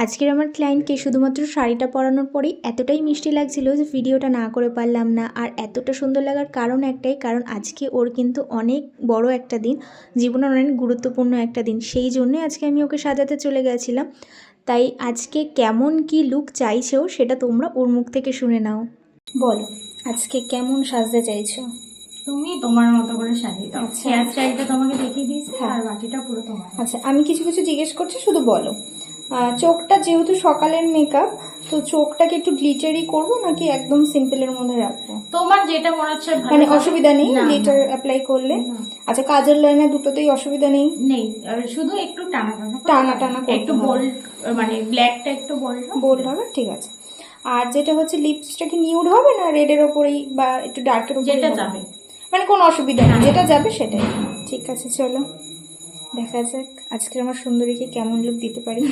আজকের আমার ক্লায়েন্টকে শুধুমাত্র শাড়িটা পরানোর পরেই এতটাই মিষ্টি লাগছিল যে ভিডিওটা না করে পারলাম না। আর এতটা সুন্দর লাগার কারণ একটাই, কারণ আজকে ওর কিন্তু অনেক বড় একটা দিন, জীবনের অনেক গুরুত্বপূর্ণ একটা দিন। সেই জন্যে আজকে আমি ওকে সাজাতে চলে গেছিলাম। তাই আজকে কেমন কি লুক চাইছো সেটা তোমরা ওর মুখ থেকে শুনে নাও। বলো আজকে কেমন সাজতে চাইছো? তুমি তোমার মতো করে সাজিয়ে দাও। হেয়ার স্টাইলটা তোমাকে দেখিয়ে দিয়েছি, আর বাকিটা পুরো তোমার। আচ্ছা, আমি কিছু কিছু জিজ্ঞেস করছি, শুধু বলো। চোখটা যেহেতু সকালের মেকআপ, তো চোখটাকে একটু গ্লিটারি করবো নাকি একদম সিম্পলের মধ্যে রাখবো? তোমার যেটা মনে হচ্ছে ভালো মানে হবে। অসুবিধা নেই না, গ্লিটার অ্যাপ্লাই করলে? না। আচ্ছা, কাজের লাইনে দুটোতেই অসুবিধা নেই? নেই, শুধু একটু টানা টানা টানা টানা করতে একটু হবে। বোল্ড, মানে ব্ল্যাকটা একটু বোল্ড বোল্ড হবে, ঠিক আছে। আর যেটা হচ্ছে লিপসটা কি নিউড হবে না রেডের ওপরেই বা একটু ডার্কের ওপরেই যেটা হবে? যাবে। মানে কোনো অসুবিধা নেই, যেটা যাবে সেটাই। ঠিক আছে, চলো দেখা যাক আজকে আমার সুন্দরীকে কেমন লুক দিতে পারি।